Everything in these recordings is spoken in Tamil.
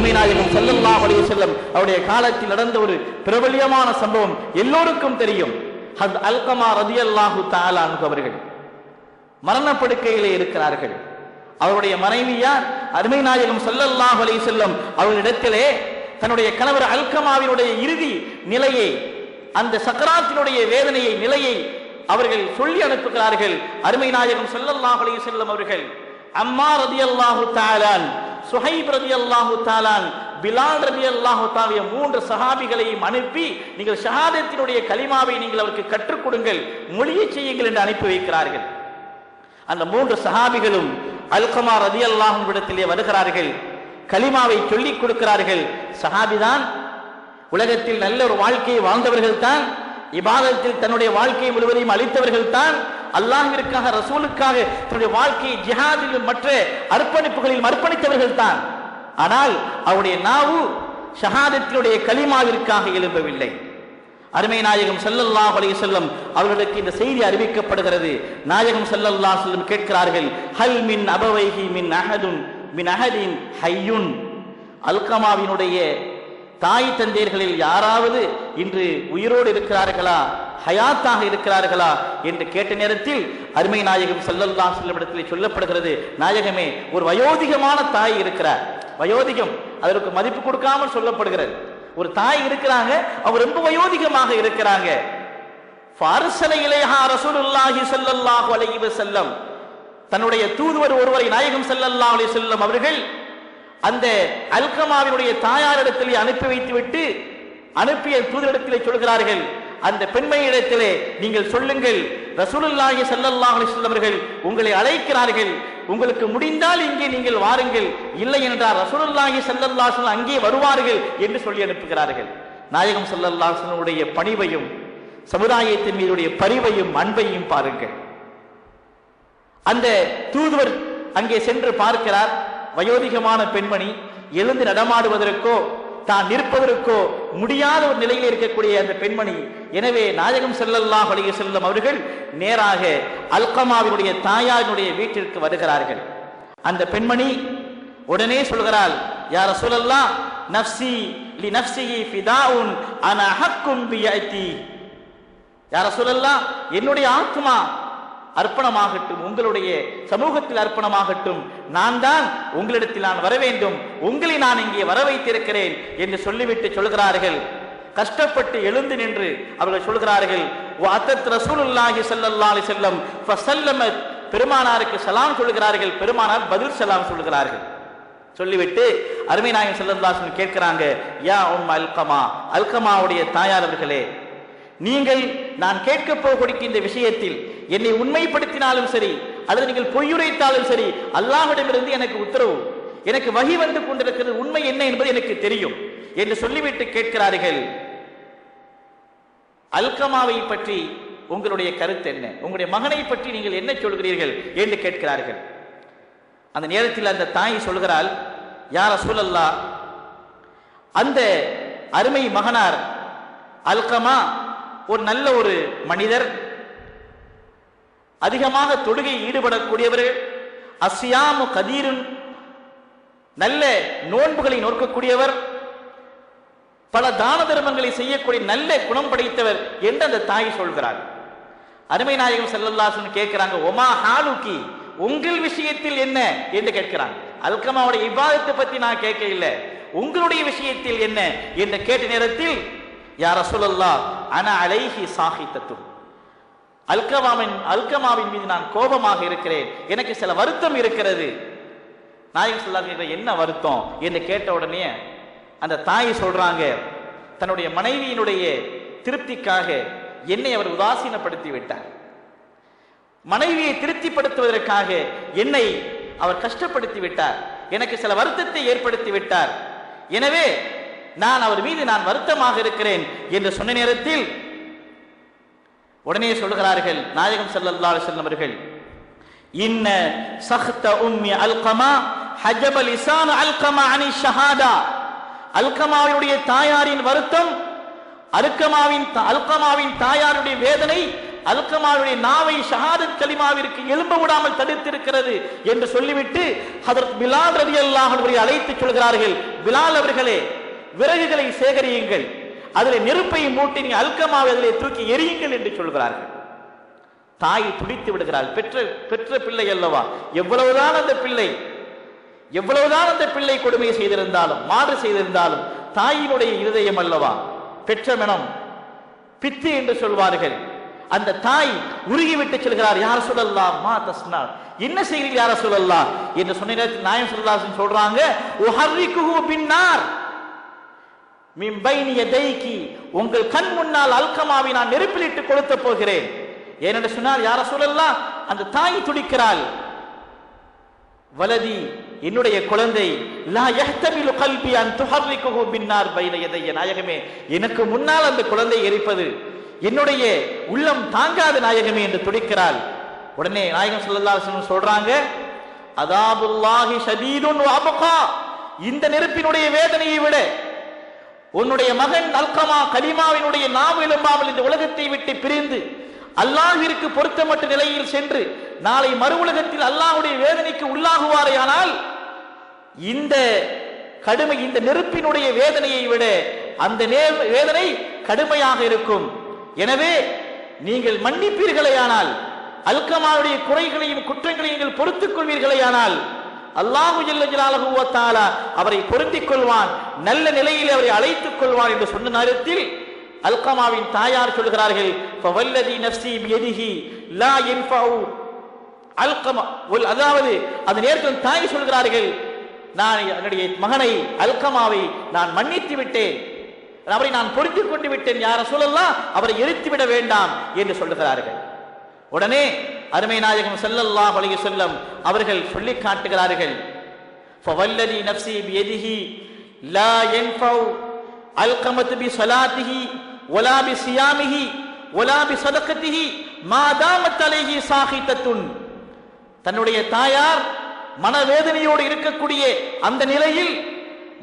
அருமை நாயகம் ஸல்லல்லாஹு அலைஹி வஸல்லம் அவருடைய காலத்தில் நடந்த ஒரு பிரபல்யமான சம்பவம் எல்லோருக்கும் தெரியும். ஹஸ் அல்கமா ரலியல்லாஹு தஆலா அன்ஹு அவர்கள் மரணப்படுக்கையிலே இருக்கிறார்கள். அவருடைய மனைவியார் அருமை நாயகம் ஸல்லல்லாஹு அலைஹி வஸல்லம் அவர்களிடத்திலே தன்னுடைய கணவர் அல்கமாவினுடைய இறுதி நிலையை, அந்த சக்கராத்தினுடைய வேதனையை நிலையை அவர்கள் சொல்லி அனுப்புகிறார்கள். அருமை நாயகம் ஸல்லல்லாஹு அலைஹி வஸல்லம் அவர்கள் அம்மார் ரலியல்லாஹு தஆலா, சுஹைப் ரலியல்லாஹு தஆலா, பிலால் ரலியல்லாஹு தஆலா மூன்று சஹாபிகளையும் அனுப்பி நீங்கள் ஷஹாதத்தினுடைய கலிமாவை நீங்கள் அவருக்கு கற்றுக் கொடுங்கள், மொழியை செய்யுங்கள் என்று அனுப்பி வைக்கிறார்கள். அந்த மூன்று சஹாபிகளும் அல்கமா ரலியல்லாஹு இடத்திலே வருகிறார்கள், கலிமாவை சொல்லிக் கொடுக்கிறார்கள். சஹாபிதான் உலகத்தில் நல்ல ஒரு வாழ்க்கையை வாழ்ந்தவர்கள் தான், இபாதத்தில் தன்னுடைய வாழ்க்கையை முழுவதையும் அளித்தவர்கள் தான், அல்லாஹ்விற்காக ரசூலுக்காக தன்னுடைய வாழ்க்கையை ஜிஹாதிலும் மற்ற அர்ப்பணிப்புகளில் அர்ப்பணித்தவர்கள் தான். ஆனால் அவருடைய நாவு ஷஹாதத்தினுடைய கலிமாவிற்காக எழும்பவில்லை. அருமை நாயகம் ஸல்லல்லாஹு அலைஹி வஸல்லம் அவர்களுக்கு இந்த செய்தி அறிவிக்கப்படுகிறது. நாயகம் ஸல்லல்லாஹு அலைஹி வஸல்லம் கேட்கிறார்கள், ஹல் மின் அபவைஹி மின் அஹதின் ஹய்யுன், அல்கமாவினுடைய தாய் தந்தையர்களில் யாராவது இன்று உயிரோடு இருக்கிறார்களா, ஹயாத்தாக இருக்கிறார்களா என்று கேட்ட நேரத்தில் அருமை நாயகம் ஸல்லல்லாஹு அலைஹி வஸல்லம் இடத்தில் சொல்லப்படுகிறது, நாயகமே ஒரு வயோதிகமான தாய் இருக்கிறார். வயோதிகம் அதற்கு மதிப்பு கொடுக்காமல் சொல்லப்படுகிறது. ஒரு தாய் இருக்கிறாங்க, அவங்க ரொம்ப வயோதிகமாக இருக்கிறாங்க. ஃபாரிஸல இலைஹா ரசூலுல்லாஹி ஸல்லல்லாஹு அலைஹி வஸல்லம், தன்னுடைய தூதுவர் ஒருவரை நாயகம் ஸல்லல்லாஹு அலைஹி வஸல்லம் அவர்கள் அந்த அல்கமாவினுடைய தாயாரிடத்திலே அனுப்பி வைத்துவிட்டு அனுப்பிய தூதரிடத்திலே சொல்கிறார்கள், அந்த பெண்மையிடத்திலே நீங்கள் சொல்லுங்கள், ரசூலுல்லாஹி ஸல்லல்லாஹு அலைஹி வஸல்லம் அவர்கள் உங்களை அழைக்கிறார்கள், உங்களுக்கு முடிந்தால் இங்கே நீங்கள் வாருங்கள், இல்லை என்றால் ரசூலுல்லாஹி ஸல்லல்லாஹு அலைஹி வஸல்லம் அங்கே வருவார்கள் என்று சொல்லி அனுப்புகிறார்கள். நாயகம் ஸல்லல்லாஹு அலைஹி வஸல்லம் பணிவையும் சமுதாயத்தின் மீதுடைய பரிவையும் அன்பையும் பாருங்கள். அந்த தூதுவர் அங்கே சென்று பார்க்கிறார், வயோதிகமான பெண்மணி எழுந்து நடமாடுவதற்கோ தான் நிற்பதற்கோ முடியாத ஒரு நிலையில் இருக்கக்கூடிய அந்த பெண்மணி. எனவே நாயகம் ஸல்லல்லாஹு அலைஹி வஸல்லம் அவர்கள் நேராக அல்கமாவினுடைய தாயாரினுடைய வீட்டிற்கு வருகிறார்கள். அந்த பெண்மணி உடனே சொல்கிறாள், யா ரசூலல்லாஹ், நஃப்ஸி லி நஃப்ஸிஹி ஃபிதாஉன் அனா ஹக்கும் பியதி. யா ரசூலல்லாஹ், என்னுடைய ஆத்மா அர்ப்பணமாகட்டும், உங்களுடைய சமூகத்தில் அர்ப்பணமாகட்டும், நான் தான் உங்களிடத்தில் நான் வர வேண்டும், உங்களை நான் இங்கே வர வைத்திருக்கிறேன் என்று சொல்லிவிட்டு சொல்கிறார்கள். கஷ்டப்பட்டு எழுந்து நின்று அவர்கள் சொல்கிறார்கள், வஅத்தத் ரசூலுல்லாஹி ஸல்லல்லாஹு அலைஹி வஸல்லம் ஃபஸல்லமத், பெருமானாருக்கு சலாம் சொல்கிறார்கள், பெருமானார் பதில் சலாம் சொல்கிறார்கள். சொல்லிவிட்டு அருமை நாயகம் ஸல்லல்லாஹு அலைஹி வஸல்லம் கேட்கிறாங்க, யா அல்கமா, அல்கமாவுடைய தாயார் அவர்களே, நீங்கள் நான் கேட்க போகக்கூடிய இந்த விஷயத்தில் என்னை உண்மைப்படுத்தினாலும் சரி அல்லது நீங்கள் பொய்யுரைத்தாலும் சரி, அல்லாஹ்விடமிருந்து எனக்கு உத்தரவு, எனக்கு வஹி வந்து கொண்டிருக்கிறது, உண்மை என்ன என்பது எனக்கு தெரியும் என்று சொல்லிவிட்டு கேட்கிறார்கள், அல்கமாவை பற்றி உங்களுடைய கருத்து என்ன, உங்களுடைய மகனை பற்றி நீங்கள் என்ன சொல்கிறீர்கள் என்று கேட்கிறார்கள். அந்த நேரத்தில் அந்த தாய் சொல்கிறாள், யா ரசூலல்லாஹ், அந்த அருமை மகனார் அல்கமா ஒரு நல்ல ஒரு மனிதர், அதிகமாக தொழுகை ஈடுபடக்கூடியவர்கள், அஸ்யாமு கதீருன், நல்ல நோன்புகளை நோக்கக்கூடியவர், பல தான தர்மங்களை செய்யக்கூடிய நல்ல குணம் படைத்தவர் என்று அந்த தாய் சொல்கிறார். அருமை நாயகம் ஸல்லல்லாஹு அலைஹி வஸல்லம் கேட்கிறாங்க, ஒமா ஹாலுகி, உங்கள் விஷயத்தில் என்ன என்று கேட்கிறாங்க. அல்கமாவுடைய இபாதத்தை பத்தி நான் கேட்க இல்லை, உங்களுடைய விஷயத்தில் என்ன என்று கேட்ட நேரத்தில், யா ரசூலல்லாஹ், அனா அலைஹி சாஹிதத்துன், அல்கமாவின் மீது நான் கோபமாக இருக்கிறேன், எனக்கு சில வருத்தம் இருக்கிறது. நாயகம் ஸல்லல்லாஹு அலைஹி வஸல்லம் என்ன வருத்தம் என்று கேட்ட உடனே அந்த தாய் சொல்றாங்க, தன்னுடைய மனைவியினுடைய திருப்திக்காக என்னை அவர் உதாசீனப்படுத்தி விட்டார், மனைவியை திருப்திப்படுத்துவதற்காக என்னை அவர் கஷ்டப்படுத்தி விட்டார், எனக்கு சில வருத்தத்தை ஏற்படுத்தி விட்டார், எனவே நான் அவர் மீது நான் வருத்தமாக இருக்கிறேன் என்று சொன்ன நேரத்தில் உடனே சொல்கிறார்கள் நாயகம் ஸல்லல்லாஹு அலைஹி வஸல்லம் அவர்கள், இன்ன சஹ்த உம்மி அல்கமா ஹஜப லிசான் அல்கமா அனி ஷஹாதா, அல்கமாவுடைய தாயாரின் வருத்தம், அல்கமாவின் தாயாருடைய வேதனை அல்கமாவுடைய நாவை ஷஹாதத் கலிமாவிற்கு எழும்ப விடாமல் தடுத்திருக்கிறது என்று சொல்லிவிட்டு ஹஜ்ரத் பிலால் ரலியல்லாஹு அன்ஹு அவர்களை அழைத்து சொல்கிறார்கள், பிலால் அவர்களே, விறகுகளை சேகரியுங்கள், அதில் நெருப்பை மூட்டி நீ அல்கமாவை அதிலே தூக்கி எரியுங்கள் என்று சொல்கிறார்கள். தாய் துடித்து விடுகிறாள். பெற்ற பிள்ளை அல்லவா, எவ்வளவுதான் அந்த பிள்ளை கொடுமை செய்திருந்தாலும் மாறு செய்திருந்தாலும் தாயினுடைய இருதயம் அல்லவா, பெற்ற மனம் பித்து என்று சொல்வார்கள். அந்த தாய் உருகிவிட்டு சொல்கிறார், யார் சொல்லலாம் மா தஸ்னா, என்ன செய்கிறீர்கள் யார சொல்லலாம் என்று சொன்ன நேரத்தில் நாயம் ஸல்லல்லாஹு அலைஹி வஸல்லம் சொல்றாங்க, உஹர்ரிகுஹு பின்னார் மின் பைனி யதைகி, உங்கள் கண் முன்னால் அல்கமாவை நான் நெருப்பிலிட்டு கொளுத்த போகிறேன். ஏனென்று சொன்னால் யார சொல்லலாம், அந்த தாய் துடிக்கிறாள், வலதி என்னுடைய குழந்தை, லா யஹ்தமிலு கல்பி அன் துஹர்ரிகுஹு பின்னார் பைன யதைய, நாயகமே எனக்கு முன்னால் அந்த குழந்தை எரிப்பது என்னுடைய உள்ளம் தாங்காத நாயகமே என்று துடிக்கிறாள். உடனே நாயகம் ஸல்லல்லாஹு அலைஹி வஸல்லம் சொல்றாங்க, அதாபுல்லாஹி ஷதீதுன் வ அப்கா, இந்த நெருப்பினுடைய வேதனையை விட உன்னுடைய மகன் அல்கமா கலிமாவினுடைய நாவு எழும்பாமல் இந்த உலகத்தை விட்டு பிரிந்து அல்லாஹ்விற்கு பொருத்தமற்ற நிலையில் சென்று நாளை மறு உலகத்தில் அல்லாஹ்வுடைய வேதனைக்கு உள்ளாகுவாரேயானால் இந்த கடுமை, இந்த நெருப்பினுடைய வேதனையை விட அந்த வேதனை கடுமையாக இருக்கும். எனவே நீங்கள் மன்னிப்பீர்களேயானால், அல்கமாவுடைய குறைகளையும் குற்றங்களையும் நீங்கள் பொறுத்துக் கொள்வீர்களேயானால் அல்லாஹு ஜல்ல ஜலாலுஹு வ தஆலா அவரை பொருந்திக் கொள்வான், நல்ல நிலையில் அவரை அழைத்துக் கொள்வான் என்று சொன்ன நேரத்தில் அல்கமாவின் தாயார் சொல்கிறார்கள், ஃபவல்லதி நஃப்ஸி பியதிஹி லா யன்ஃபஉ அல்கமா, அதாவது அந்த நேரத்தில் தாய் சொல்கிறார்கள், நான் என்னுடைய மகனை அல்கமாவை நான் மன்னித்து விட்டேன், அவரை நான் பொருந்திக் கொண்டு விட்டேன், யார சொல்லலாம் அவரை எரித்து விட வேண்டாம் என்று சொல்லுகிறார்கள். உடனே அருமை நாயகம் ஸல்லல்லாஹு அலைஹி வஸல்லம் அவர்கள் சொல்லி காட்டுகிறார்கள், ஃபவல்லதி நஃப்ஸி பியதிஹி லா யன்ஃபஉ அல்கமத் பிஸலாத்திஹி வலா பிஸியாமிஹி வலா பிஸதகத்திஹி மா தாமத் அலைஹி சாஹிதத்துன், தன்னுடைய தாயார் மனவேதனையோடு இருக்கக்கூடிய அந்த நிலையில்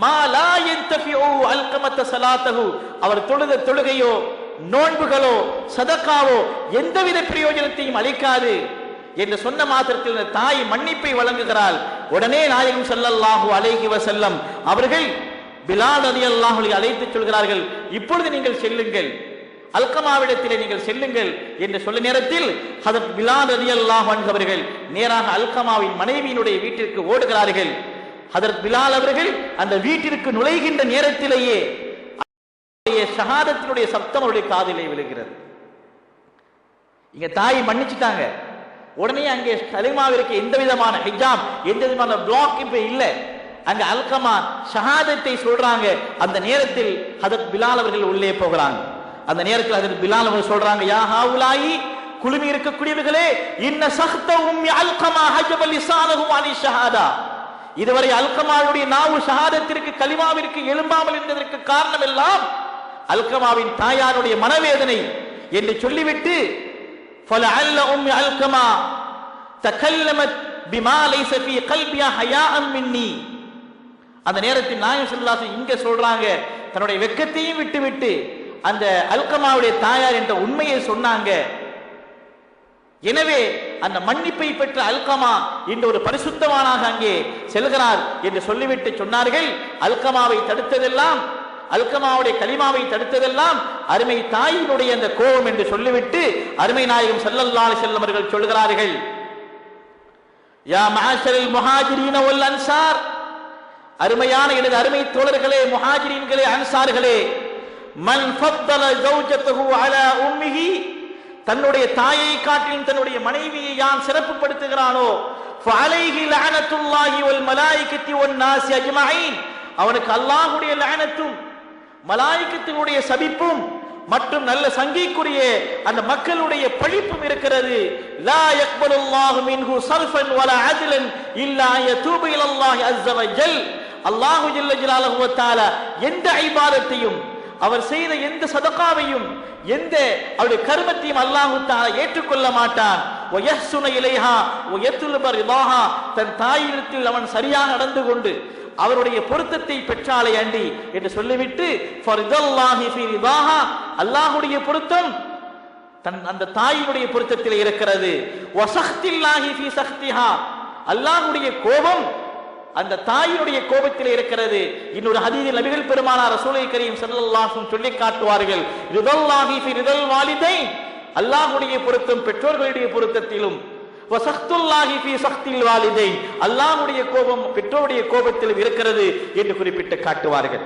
மா லா யன்தஃபிஉ அல்கமத் ஸலாத்தஹு, அவர் தொழுத தொழுகையோ நோன்புகளோ சதக்காவோ எந்தவித பிரயோஜனத்தையும் அளிக்காது என்று சொன்ன மாத்திரத்தில் தாய் மன்னிப்பை வழங்குகிறாள். உடனே நாயகம் ஸல்லல்லாஹு அலைஹி வஸல்லம் அவர்கள் பிலால் ரலியல்லாஹு அன்ஹு அழைத்து சொல்கிறார்கள், இப்பொழுது நீங்கள் செல்லுங்கள், அல்கமாவிடத்திலே நீங்கள் செல்லுங்கள் என்று சொல்ல நேரத்தில் ஹஜ்ரத் பிலால் ரலியல்லாஹு அன்ஹு அவர்கள் நேராக அல்கமாவின் மனைவியினுடைய வீட்டிற்கு ஓடுகிறார்கள். ஹஜ்ரத் பிலால் அவர்கள் அந்த வீட்டிற்கு நுழைகின்ற நேரத்திலேயே ஷஹாதத்தினுடைய சப்தம் அவருடைய காதிலே விழுகிறது. இங்க தாய் மன்னிச்சுட்டாங்க. உடனே அங்கே கலிமாவிற்கு எந்த விதமான ஹிஜாப், எந்த விதமான பிளாக் இப்ப இல்ல. அங்க அல்கமா ஷஹாதத்தை சொல்றாங்க. அந்த நேரத்தில் ஹஜ்ரத் பிலால் அவர்கள் உள்ளே போகிறாங்க. அந்த நேரத்தில் ஹஜ்ரத் பிலால் அவர்கள் சொல்றாங்க, யா ஹாவுலாயி, குழுமி இருக்கக்கூடியவர்களே, இன்ன சஹ்தஹும் அல்கமா ஹஜப லிசானஹு அனி ஷஹாதா, இதுவரை அல்கமாவுடைய நாவு ஷஹாதத்திற்கு கலிமாவிற்கு எழும்பாமல் இருந்ததற்கு காரணம் எல்லாம் அல்கமாவின் தாயாருடைய மனவேதனை என்று சொல்லிவிட்டு ஃபலஅல்ல உம்மி அல்கமா தகல்லமத் பிமா லைஸ ஃபீ கல்பியா ஹயாஅன் மின்னி, அந்த நேரத்தில் நாயகம் ஸல்லல்லாஹு அலைஹி இங்க சொல்றாங்க, தன்னுடைய வெட்கத்தையும் விட்டுவிட்டு அந்த அல்கமாவுடைய தாயார் என்ற உண்மையை சொன்னாங்க. எனவே அந்த மன்னிப்பை பெற்ற அல்கமா இந்த ஒரு பரிசுத்தவானாக அங்கே செல்கிறார் என்று சொல்லிவிட்டு சொன்னார்கள், அல்கமாவை தடுத்ததெல்லாம், அல்கமாவுடைய கலிமாவை தடுத்ததெல்லாம் அருமை தாயினுடைய அந்த கோபம் என்று சொல்லிவிட்டு அருமை நாயகம் ஸல்லல்லாஹு அலைஹி வஸல்லம் அவர்கள் சொல்கிறார்கள், யா மஅஷரல் முஹாஜிரீன வல் அன்சார், அருமையான எனது அருமை தோழர்களே, முஹாஜிரீன்களே, அன்சார்களே, மன் ஃபத்தல ஜௌஜதஹு அலா உம்மிஹி, தன்னுடைய தாயை காட்டிலும் தன்னுடைய மனைவியை யான் சிறப்புப்படுத்துகிறானோ, ஃபஅலைஹி லஅனத்துல்லாஹி வல் மலாயிகத்தி வன் நாஸி அஜ்மஈன், அவனுக்கு அல்லாஹ்வுடைய லஅனத்தும் மலாயிகத்தினுடைய சபிப்பும் மற்றும் நல்ல சங்கைக்குரிய அந்த மக்களுடைய பழிப்பும் இருக்கிறது. லா யக்பலுல்லாஹு மின்ஹு ஸர்ஃபன் வலா அத்லன் இல்லா யதூபு இலல்லாஹி அஸ்ஸ வஜல், அல்லாஹு ஜல்ல ஜலாலுஹு வ தஆலா எந்த இபாதத்தையும், அவர் செய்த எந்த சதகாவையும், எந்த அவருடைய கர்மத்தையும் அல்லாஹு தஆலா ஏற்றுக்கொள்ள மாட்டான். வ யஹ்சுன இலைஹா வ யத்லுப ரிதாஹா, தன் தாயிடத்தில் அவன் சரியாக நடந்து கொண்டு அவருடைய பொருத்தத்தை பெற்றாலே அண்டி என்று சொல்லிவிட்டு ஃபரிதல்லாஹி ஃபீ ரிதாஹா, அல்லாஹ்வுடைய பொருத்தம் அந்த தாயினுடைய பொருத்தத்தில் இருக்கிறது. வசக்தில்லாஹி ஃபீ சக்திஹா, அல்லாஹ்வுடைய கோபம் அந்த தாயினுடைய கோபத்தில் இருக்கிறது. இன்னொரு ஹதீஸில் நபிகள் பெருமானார் ரசூலுல்லாஹி கரீம் ஸல்லல்லாஹு அலைஹி வஸல்லம் சொல்லி காட்டுவார்கள், ரிதல்லாஹி ஃபீ ரிதல் வாலிதைன், அல்லாஹ்வுடைய பொருத்தம் பெற்றோர்களுடைய பொருத்தத்திலும், வசக்துல்லாஹி ஃபீ சக்தில் வாலிதைன், அல்லாஹ்வுடைய கோபம் பெற்றோருடைய கோபத்திலும் இருக்கிறது என்று குறிப்பிட்டு காட்டுவார்கள்.